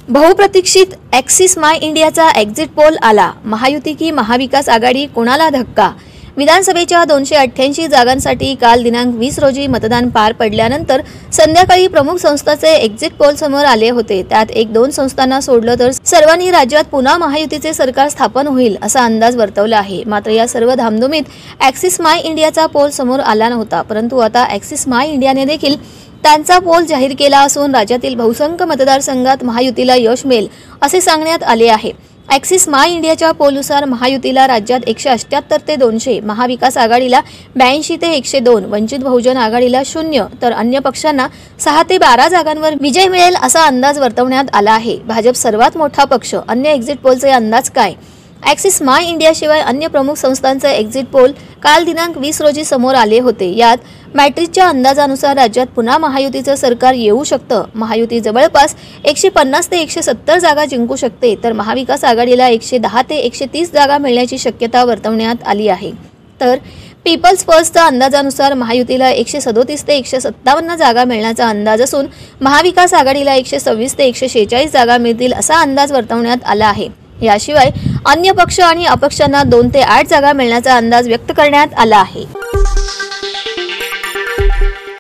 बहुप्रतीक्षित ॲक्सिस माय इंडियाचा exit poll आला. महायुती की महाविकास आघाडी, कोणाला धक्का? विधानसभेच्या 288 जागांसाठी काल दिनांक 20 रोजी मतदान पार पडल्यानंतर संध्याकाळी प्रमुख संस्थांचे एक्झिट पोल समोर आले होते. त्यात 1-2 संस्थांना सोडलं तर सर्वांनी राज्यात पुन्हा महायुतीचे सरकार स्थापन होईल असा अंदाज वर्तवला आहे. मात्र या सर्व धामधुमीत ॲक्सिस माय इंडियाचा पोल समोर आला नव्हता. परंतु आता ॲक्सिस माय इंडियाने देखील त्यांचा पोल जाहीर केला असून राज्यातील बहुसंख्य मतदारसंघात महायुतीला यश मिळेल असे सांगण्यात आले आहे. ॲक्सिस माय इंडियाच्या पोलनुसार महायुतीला राज्यात 178 ते 200, महाविकास आघाडीला 82 ते 102, वंचित बहुजन आघाडीला 0 तर अन्य पक्षांना 6 ते 12 जागांवर विजय मिळेल असा अंदाज वर्तवण्यात आला आहे. भाजप सर्वात मोठा पक्ष. अन्य एक्झिट पोलचे अंदाज काय? ॲक्सिस माय इंडियाशिवाय अन्य प्रमुख संस्थांचे एक्झिट पोल काल दिनांक 20 रोजी समोर आले होते. यात मॅट्रिकच्या अंदाजानुसार राज्यात पुन्हा महायुतीचं सरकार येऊ शकतं. महायुती जवळपास 150 ते 170 जागा जिंकू शकते, तर महाविकास आघाडीला 110 ते 130 जागा मिळण्याची शक्यता वर्तवण्यात आली आहे. तर पीपल्स फर्स्टच्या अंदाजानुसार महायुतीला 137 ते 157 जागा मिळण्याचा अंदाज असून महाविकास आघाडीला 126 ते 146 जागा मिळतील असा अंदाज वर्तवण्यात आला आहे. याशिवाय अन्य पक्ष आणि अपक्षांना 2 ते 8 जागा मिळण्याचा अंदाज व्यक्त करण्यात आला आहे.